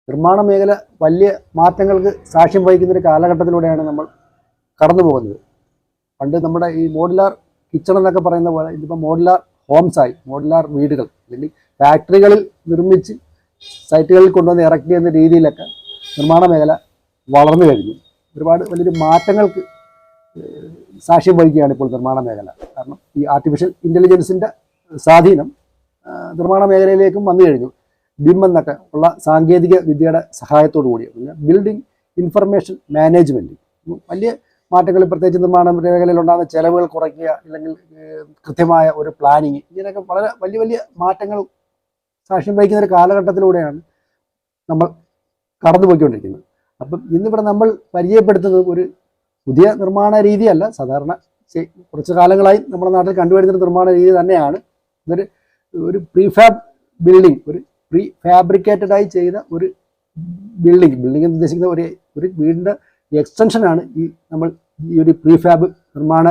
നിർമ്മാണ മേഖല വലിയ മാറ്റങ്ങൾക്ക് സാക്ഷ്യം വഹിക്കുന്നൊരു കാലഘട്ടത്തിലൂടെയാണ് നമ്മൾ കടന്നു പോകുന്നത്. പണ്ട് നമ്മുടെ ഈ മോഡുലാർ കിച്ചൺ എന്നൊക്കെ പറയുന്ന പോലെ ഇതിപ്പോൾ മോഡുലാർ ഹോംസായി, മോഡുലാർ വീടുകൾ അല്ലെങ്കിൽ ഫാക്ടറികളിൽ നിർമ്മിച്ച് സൈറ്റുകളിൽ കൊണ്ടുവന്ന് ഇറക്കി എന്ന രീതിയിലൊക്കെ നിർമ്മാണ മേഖല വളർന്നു കഴിഞ്ഞു. ഒരുപാട് വലിയൊരു മാറ്റങ്ങൾക്ക് സാക്ഷ്യം വഹിക്കുകയാണ് ഇപ്പോൾ നിർമ്മാണ മേഖല. കാരണം ഈ ആർട്ടിഫിഷ്യൽ ഇൻ്റലിജൻസിൻ്റെ സ്വാധീനം നിർമ്മാണ മേഖലയിലേക്കും വന്നു കഴിഞ്ഞു. BIM എന്നൊക്കെ ഉള്ള സാങ്കേതിക വിദ്യയുടെ സഹായത്തോടു കൂടി പിന്നെ ബിൽഡിംഗ് ഇൻഫർമേഷൻ മാനേജ്മെൻറ്റ് വലിയ മാറ്റങ്ങൾ, പ്രത്യേകിച്ച് നിർമ്മാണ മേഖലയിൽ ഉണ്ടാകുന്ന ചെലവുകൾ കുറയ്ക്കുക, അല്ലെങ്കിൽ കൃത്യമായ ഒരു പ്ലാനിങ്, ഇങ്ങനെയൊക്കെ വളരെ വലിയ വലിയ മാറ്റങ്ങൾ സാക്ഷ്യം വഹിക്കുന്ന ഒരു കാലഘട്ടത്തിലൂടെയാണ് നമ്മൾ കടന്നുപോയിക്കൊണ്ടിരിക്കുന്നത്. അപ്പം ഇന്നിവിടെ നമ്മൾ പരിചയപ്പെടുത്തുന്നത് ഒരു പുതിയ നിർമ്മാണ രീതിയല്ല, സാധാരണ കുറച്ച് കാലങ്ങളായി നമ്മുടെ നാട്ടിൽ കണ്ടുവരുന്നൊരു നിർമ്മാണ രീതി തന്നെയാണ്. ഒരു പ്രീഫാബ് ബിൽഡിംഗ്, ഒരു പ്രീ ഫാബ്രിക്കേറ്റഡായി ചെയ്ത ഒരു ബിൽഡിംഗ് എന്ന് ഉദ്ദേശിക്കുന്ന ഒരു വീടിൻ്റെ എക്സ്റ്റൻഷനാണ് നമ്മൾ ഈ ഒരു പ്രീഫാബ് നിർമ്മാണ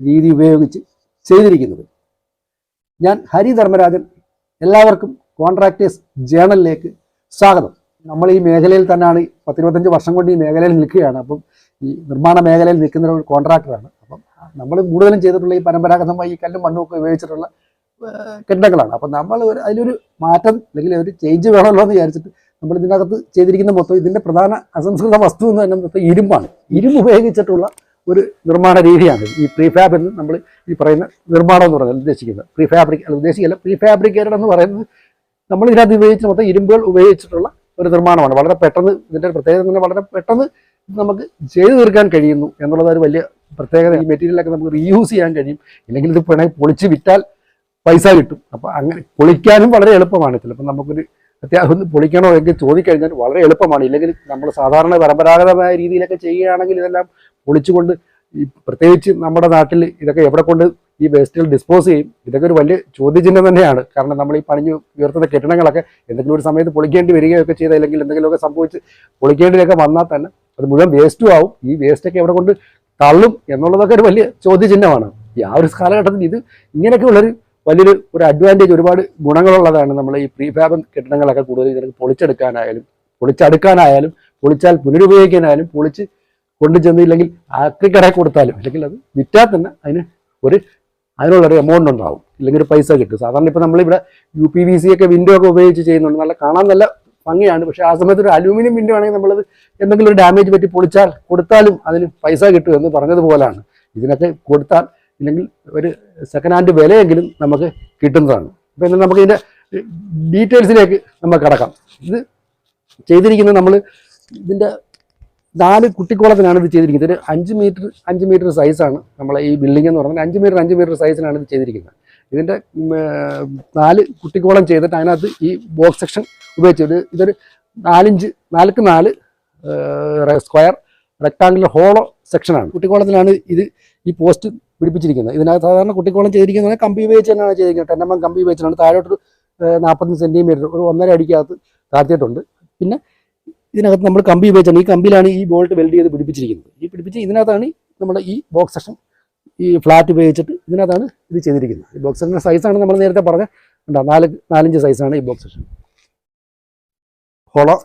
രീതി ഉപയോഗിച്ച് ചെയ്തിരിക്കുന്നത്. ഞാൻ ഹരി ധർമ്മരാജൻ. എല്ലാവർക്കും കോൺട്രാക്ടേഴ്സ് ജേണലിലേക്ക് സ്വാഗതം. നമ്മൾ ഈ മേഖലയിൽ തന്നെയാണ് 10-25 വർഷം കൊണ്ട് ഈ മേഖലയിൽ നിൽക്കുകയാണ്. അപ്പം ഈ നിർമ്മാണ മേഖലയിൽ നിൽക്കുന്ന ഒരു കോൺട്രാക്ടറാണ്. അപ്പം നമ്മൾ കൂടുതലും ചെയ്തിട്ടുള്ള ഈ പരമ്പരാഗതമായി ഈ കല്ലും മണ്ണും ഒക്കെ ഉപയോഗിച്ചിട്ടുള്ള കെട്ടിടങ്ങളാണ്. അപ്പം നമ്മൾ അതിലൊരു മാറ്റം അല്ലെങ്കിൽ ഒരു ചേഞ്ച് വേണമല്ലോ എന്ന് വിചാരിച്ചിട്ട് നമ്മൾ ഇതിനകത്ത് ചെയ്തിരിക്കുന്ന മൊത്തം ഇതിൻ്റെ പ്രധാന അസംസ്കൃത വസ്തു എന്ന് തന്നെ മൊത്തം ഇരുമ്പാണ്. ഇരുമ്പ് ഉപയോഗിച്ചിട്ടുള്ള ഒരു നിർമ്മാണ രീതിയാണ് ഈ പ്രീഫാബ് എന്ന് നമ്മൾ ഈ പറയുന്ന നിർമ്മാണം എന്ന് പറയുന്നത് ഉദ്ദേശിക്കുന്നത്. പ്രീഫാബ്രിക്കേറ്റഡ് എന്ന് പറയുന്നത് നമ്മൾ ഇതിനകത്ത് ഉപയോഗിച്ച മൊത്തം ഇരുമ്പുകൾ ഉപയോഗിച്ചിട്ടുള്ള ഒരു നിർമ്മാണമാണ്. വളരെ പെട്ടെന്ന് ഇതിൻ്റെ പ്രത്യേകത തന്നെ വളരെ പെട്ടെന്ന് നമുക്ക് ചെയ്തു തീർക്കാൻ കഴിയുന്നു എന്നുള്ളത് ഒരു വലിയ പ്രത്യേകത. ഈ മെറ്റീരിയലൊക്കെ നമുക്ക് റീയൂസ് ചെയ്യാൻ കഴിയും. ഇല്ലെങ്കിൽ ഇത് പൊളിച്ച് വിറ്റാൽ പൈസ കിട്ടും. അപ്പോൾ അങ്ങനെ പൊളിക്കാനും വളരെ എളുപ്പമാണ്. ചിലപ്പോൾ നമുക്കൊരു അത്യാവശ്യം പൊളിക്കണോ എങ്കിൽ ചോദിക്കഴിഞ്ഞാൽ വളരെ എളുപ്പമാണ്. ഇല്ലെങ്കിൽ നമ്മൾ സാധാരണ പരമ്പരാഗതമായ രീതിയിലൊക്കെ ചെയ്യുകയാണെങ്കിൽ ഇതെല്ലാം പൊളിച്ചുകൊണ്ട് ഈ പ്രത്യേകിച്ച് നമ്മുടെ നാട്ടിൽ ഇതൊക്കെ എവിടെ കൊണ്ട് ഈ വേസ്റ്റുകൾ ഡിസ്പോസ് ചെയ്യും? ഇതൊക്കെ ഒരു വലിയ ചോദ്യചിഹ്നം തന്നെയാണ്. കാരണം നമ്മൾ ഈ പണിഞ്ഞ് ഉയർത്തുന്ന കെട്ടിടങ്ങളൊക്കെ എന്തെങ്കിലും ഒരു സമയത്ത് പൊളിക്കേണ്ടി വരികയൊക്കെ ചെയ്താൽ, അല്ലെങ്കിൽ എന്തെങ്കിലുമൊക്കെ സംഭവിച്ച് പൊളിക്കേണ്ടിയൊക്കെ വന്നാൽ തന്നെ അത് മുഴുവൻ വേസ്റ്റും ആവും. ഈ വേസ്റ്റൊക്കെ എവിടെ കൊണ്ട് തള്ളും എന്നുള്ളതൊക്കെ ഒരു വലിയ ചോദ്യചിഹ്നമാണ്. ഈ ആ ഒരു കാലഘട്ടത്തിൽ ഇത് ഇങ്ങനെയൊക്കെയുള്ളൊരു വലിയൊരു അഡ്വാൻറ്റേജ്, ഒരുപാട് ഗുണങ്ങളുള്ളതാണ്. നമ്മൾ ഈ പ്രീഫാബ് കെട്ടിടങ്ങളൊക്കെ കൂടുതൽ ഇതിനൊക്കെ പൊളിച്ചെടുക്കാനായാലും പൊളിച്ചാൽ പുനരുപയോഗിക്കാനായാലും പൊളിച്ച് കൊണ്ടു ചെന്നില്ലെങ്കിൽ ആക്രിക്കടയിൽ കൊടുത്താലും, അല്ലെങ്കിൽ അത് വിറ്റാൽ തന്നെ അതിനുള്ളൊരു എമൗണ്ട് ഉണ്ടാവും, ഇല്ലെങ്കിൽ ഒരു പൈസ കിട്ടും. സാധാരണ ഇപ്പോൾ നമ്മളിവിടെ UPVC ഒക്കെ വിൻഡോ ഒക്കെ ഉപയോഗിച്ച് ചെയ്യുന്നുണ്ട്. കാണാൻ നല്ല ഭംഗിയാണ്. പക്ഷേ ആ സമയത്ത് ഒരു അലൂമിനിയം വിൻഡോ ആണെങ്കിൽ നമ്മളത് എന്തെങ്കിലും ഒരു ഡാമേജ് പറ്റി കൊടുത്താലും അതിന് പൈസ കിട്ടും എന്ന് പറഞ്ഞതുപോലെയാണ്. ഇതിനൊക്കെ കൊടുത്താൽ ഇല്ലെങ്കിൽ ഒരു സെക്കൻഡ് ഹാൻഡ് വിലയെങ്കിലും നമുക്ക് കിട്ടുന്നതാണ്. അപ്പോൾ എന്നാൽ നമുക്ക് ഇതിൻ്റെ ഡീറ്റെയിൽസിലേക്ക് നമുക്ക് കടക്കാം. ഇത് ചെയ്തിരിക്കുന്നത് നമ്മൾ ഇതിൻ്റെ 4 കുട്ടിക്കോളത്തിനാണ് ഇത് ചെയ്തിരിക്കുന്നത്. ഒരു 5 മീറ്റർ സൈസാണ് നമ്മളെ ഈ ബിൽഡിംഗ് എന്ന് പറഞ്ഞാൽ 5 മീറ്റർ സൈസിനാണ് ഇത് ചെയ്തിരിക്കുന്നത്. ഇതിൻ്റെ 4 കുട്ടിക്കോളം ചെയ്തിട്ട് അതിനകത്ത് ഈ ബോക്സ് സെക്ഷൻ ഉപയോഗിച്ചിട്ട് ഇതൊരു 4x4 സ്ക്വയർ റെക്ടാങ്കുലർ ഹോളോ സെക്ഷനാണ്. കുട്ടിക്കോളത്തിലാണ് ഈ പോസ്റ്റ് പിടിപ്പിച്ചിരിക്കുന്നത്. ഇതിനകത്ത് സാധാരണ കുട്ടിക്കോളം ചെയ്തിരിക്കുന്നത് കമ്പി ഉപയോഗിച്ച് തന്നെയാണ് ചെയ്തിരിക്കുന്നത്. 10 mm കമ്പി ഉപയോഗിച്ചാണ്. താഴോട്ടൊരു 40 സെൻറ്റിമീറ്റർ, ഒരു 1.5 അടിക്കകത്ത് താഴ്ത്തിയിട്ടുണ്ട്. പിന്നെ ഇതിനകത്ത് നമ്മൾ കമ്പി ഉപയോഗിച്ചാണ്, ഈ കമ്പിയിലാണ് ഈ ബോൾട്ട് വെൽഡ് ചെയ്ത് പിടിപ്പിച്ചിരിക്കുന്നത്. ഇതിനകത്താണ് നമ്മുടെ ഈ ബോക്സ് സെക്ഷൻ ഈ ഫ്ലാറ്റ് ഉപയോഗിച്ചിട്ട് ഇതിനകത്താണ് ഇത് ചെയ്തിരിക്കുന്നത്. ഈ ബോക്സ് സെക്ഷൻ്റെ സൈസാണ് നമ്മൾ നേരത്തെ പറഞ്ഞ 4 ഇഞ്ച് സൈസാണ് ഈ ബോക്സ് സെക്ഷൻ. ഹോളോ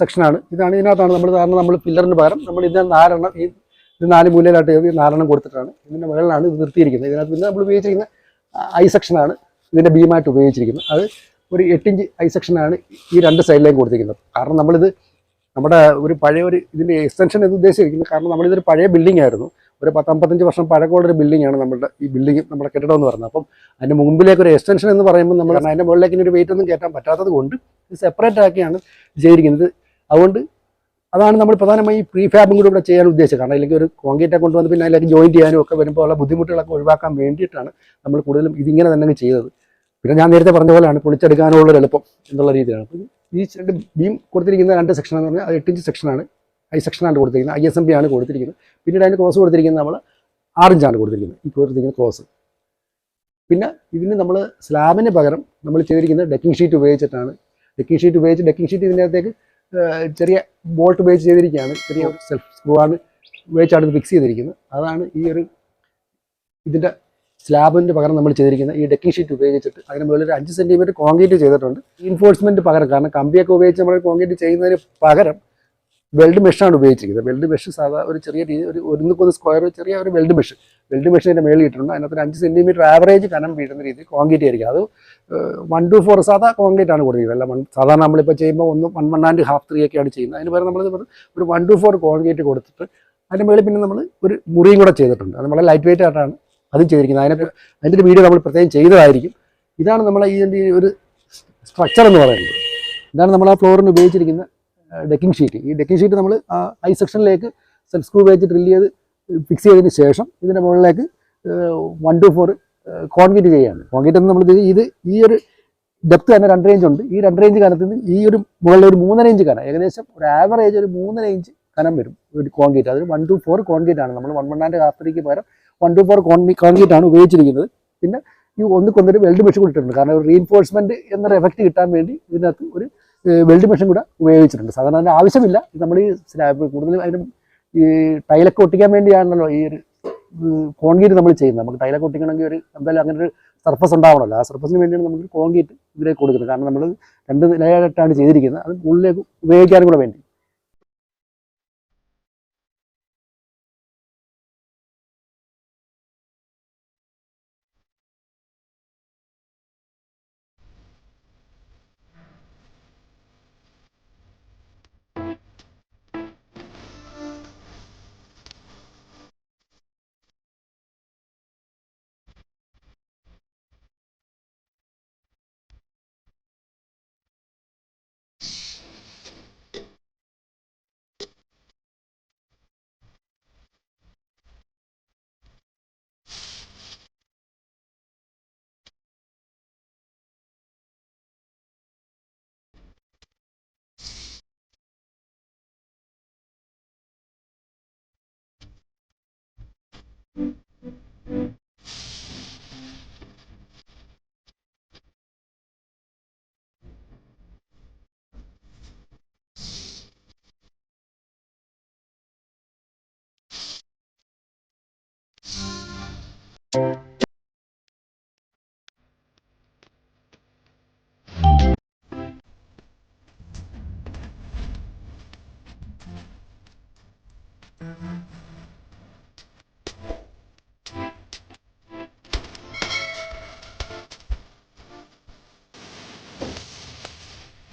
സെക്ഷനാണ്. ഇതിനകത്താണ് നമ്മൾ പില്ലറിന് പകരം നമ്മൾ ഇതിന് 4 മൂലയിലായിട്ട് 4 കൊടുത്തിട്ടാണ് ഇതിൻ്റെ മുകളിലാണ് ഇത് നിർത്തിയിരിക്കുന്നത്. ഇതിനകത്ത് പിന്നെ നമ്മൾ ഉപയോഗിച്ചിരിക്കുന്ന ഐ സെക്ഷനാണ് ഇതിൻ്റെ ബീമായിട്ട് ഉപയോഗിച്ചിരിക്കുന്നത്. അത് ഒരു 8 ഇഞ്ച് ഐ സെക്ഷനാണ് ഈ 2 സൈഡിലേക്കും കൊടുത്തിരിക്കുന്നത്. കാരണം നമ്മുടെ ഇതിൻ്റെ എക്സ്റ്റൻഷൻ എന്ന് ഉദ്ദേശിച്ചിരിക്കുന്നത്, കാരണം നമ്മളിതൊരു പഴയ ബിൽഡിംഗ് ആയിരുന്നു. ഒരു 10-55 വർഷം പഴക്കമുള്ളൊരു ബിൽഡിംഗാണ് ഈ ബിൽഡിംഗ്, നമ്മുടെ കെട്ടിടം എന്ന് പറയുന്നത്. അപ്പം അതിൻ്റെ മുമ്പിലേക്ക് ഒരു എക്സ്റ്റൻഷൻ എന്ന് പറയുമ്പോൾ നമ്മൾ അതിൻ്റെ മുകളിലേക്ക് ഒരു വെയിറ്റ് ഒന്നും കയറ്റാൻ പറ്റാത്തത് കൊണ്ട് ഇത് സെപ്പറേറ്റ് ആക്കിയാണ് ചെയ്തിരിക്കുന്നത്. അതുകൊണ്ട് അതാണ് നമ്മൾ പ്രധാനമായി ഈ പ്രീഫാബും കൂടി ഇവിടെ ചെയ്യാൻ ഉദ്ദേശിച്ചത്. കാരണം അല്ലെങ്കിൽ ഒരു കോൺക്രീറ്റ് കൊണ്ടുവന്ന് പിന്നെ അതിലേക്ക് ജോയിൻറ്റ് ചെയ്യാനും ഒക്കെ വരുമ്പോൾ ഉള്ള ബുദ്ധിമുട്ടുകളൊക്കെ ഒഴിവാക്കാൻ വേണ്ടിയിട്ടാണ് നമ്മൾ കൂടുതലും ഇതിങ്ങനെ തന്നെ ചെയ്തത്. പിന്നെ ഞാൻ നേരത്തെ പറഞ്ഞ പോലെയാണ് പൊളിച്ചെടുക്കാനുള്ളൊരു എളുപ്പം എന്നുള്ള രീതിയിലാണ്. അപ്പോൾ ഈ 2 ബീം കൊടുത്തിരിക്കുന്ന 2 സെക്ഷൻ എന്ന് പറഞ്ഞാൽ അത് 8 ഇഞ്ച് സെക്ഷനാണ്, ഐ സെക്ഷനാണ് കൊടുത്തിരിക്കുന്നത്, ISMB ആണ് കൊടുത്തിരിക്കുന്നത്. പിന്നീട് അതിന് ക്രോസ് കൊടുത്തിരിക്കുന്നത് നമ്മൾ 6 ഇഞ്ചാണ് കൊടുത്തിരിക്കുന്നത്, ഈ കൊടുത്തിരിക്കുന്ന ക്രോസ്. പിന്നെ ഇതിന് നമ്മൾ സ്ലാബിന് പകരം നമ്മൾ ചെയ്തിരിക്കുന്നത് ഡെക്കിംഗ് ഷീറ്റ് ഉപയോഗിച്ചിട്ടാണ്. ഡെക്കിംഗ് ഷീറ്റ് ഇതിൻ്റെ അകത്തേക്ക് ചെറിയ ബോൾട്ട് ഉപയോഗിച്ച് ചെയ്തിരിക്കുകയാണ്. ചെറിയ സെൽഫ് സ്ക്രൂ ആണ് ഉപയോഗിച്ചാണ് ഇത് ഫിക്സ് ചെയ്തിരിക്കുന്നത്. അതാണ് ഇതിൻ്റെ സ്ലാബിൻ്റെ പകരം നമ്മൾ ചെയ്തിരിക്കുന്ന ഈ ഡെക്കിംഗ് ഷീറ്റ് ഉപയോഗിച്ചിട്ട് അതിന് മുകളിൽ ഒരു 5 സെൻറ്റിമീറ്റർ കോൺക്രീറ്റ് ചെയ്തിട്ടുണ്ട്. റീൻഫോഴ്സ്മെൻറ്റ് പകരം, കാരണം കമ്പിയൊക്കെ ഉപയോഗിച്ച് നമ്മൾ കോൺക്രീറ്റ് ചെയ്യുന്നതിന് പകരം വെൽഡ് മെഷാണ് ഉപയോഗിച്ചിരിക്കുന്നത്. വെൽഡ് മെഷ് സാധാ ഒരു ചെറിയ രീതി ഒരു 1 സ്ക്വയർ ചെറിയ ഒരു വെൽഡ് മെഷ് അതിൻ്റെ മേളിൽ ഇട്ടിട്ടുണ്ട്. അതിനകത്ത് 5 സെൻറ്റിമീറ്റർ ആവറേജ് കനം വീഴുന്ന രീതിയിൽ കോൺക്രീറ്റ് ആയിരിക്കും. അത് 1-4 സാധാ കോൺക്രീറ്റ് ആണ് കൊടുത്തിരിക്കുന്നത്. അല്ല സാധാരണ നമ്മളിപ്പോൾ ചെയ്യുമ്പോൾ 1-1.5 3 ഒക്കെയാണ് ചെയ്യുന്നത്. അതിന് പകരം നമ്മൾ ഒരു 1-4 കോൺക്രീറ്റ് കൊടുത്തിട്ട് അതിൻ്റെ മേളിൽ പിന്നെ നമ്മൾ ഒരു മുറിയും കൂടെ ചെയ്തിട്ടുണ്ട്. അത് വളരെ ലൈറ്റ് വെയിറ്റ് ആയിട്ടാണ് അതും ചെയ്തിരിക്കുന്നത്. അതിൻ്റെ ഒരു വീഡിയോ നമ്മൾ പ്രത്യേകം ചെയ്തതായിരിക്കും. ഇതാണ് നമ്മളെ ഇതിൻ്റെ ഒരു സ്ട്രക്ചർ എന്ന് പറയുന്നത്. ഇതാണ് നമ്മൾ ആ ഫ്ലോറിന് ഉപയോഗിച്ചിരിക്കുന്ന ഡെക്കിംഗ് ഷീറ്റ്. ഈ ഡെക്കിംഗ് ഷീറ്റ് നമ്മൾ ഐ സെക്ഷനിലേക്ക് സെൽഫ് സ്ക്രൂ ഉപയോഗിച്ച് ഡ്രില്ല് ചെയ്ത് ഫിക്സ് ചെയ്തതിന് ശേഷം ഇതിൻ്റെ മുകളിലേക്ക് 1-4 കോൺക്രീറ്റ് ചെയ്യുകയാണ്. കോൺക്രീറ്റ് എന്ന് നമ്മൾ ഇത് ഈ ഒരു ഡെപ്ത് തന്നെ 2 ഇഞ്ച് ഉണ്ട്. ഈ 2 ഇഞ്ച് കനത്തിൽ നിന്ന് ഈ ഒരു മുകളിൽ ഒരു 3.5 ഇഞ്ച് കനം, ഏകദേശം ഒരു ആവറേജ് ഒരു 3.5 ഇഞ്ച് കനം വരും ഒരു കോൺക്രീറ്റ്. അതൊരു 1-4 കോൺക്രീറ്റ് ആണ്. നമ്മൾ 1.5 പകരം 1-4 കോൺക്രീറ്റ് ആണ് ഉപയോഗിച്ചിരിക്കുന്നത്. പിന്നെ ഈ ഒന്നിക്കൊന്നൊരു വെൽഡ് മെഷീൻ കൊടുത്തിട്ടുണ്ട്. കാരണം ഒരു റീൻഫോഴ്സ്മെൻറ്റ് എന്നൊരു എഫക്റ്റ് കിട്ടാൻ വേണ്ടി ഇതിനകത്ത് ഒരു വെൽഡ് മെഷീൻ കൂടെ ഉപയോഗിച്ചിട്ടുണ്ട്. സാധാരണ അതിന് ആവശ്യമില്ല. നമ്മൾ ഈ സ്ലാബ് കൂടുതലും അതിന് ഈ ടൈലൊക്കെ ഒട്ടിക്കാൻ വേണ്ടിയാണല്ലോ ഈ ഒരു കോൺക്രീറ്റ് നമ്മൾ ചെയ്യുന്നത്. നമുക്ക് ടൈലൊക്കെ ഒട്ടിക്കണമെങ്കിൽ ഒരു എന്തായാലും അങ്ങനെ ഒരു സർഫസ് ഉണ്ടാവണമല്ലോ. ആ സർഫസിന് വേണ്ടിയാണ് നമുക്ക് കോൺക്രീറ്റ് ഇതിലേക്ക് കൊടുക്കുന്നത്. കാരണം നമ്മൾ 2 നിലയായിട്ടാണ് ചെയ്തിരിക്കുന്നത്. അത് ഉള്ളിലേക്ക് ഉപയോഗിക്കാനും കൂടെ വേണ്ടി.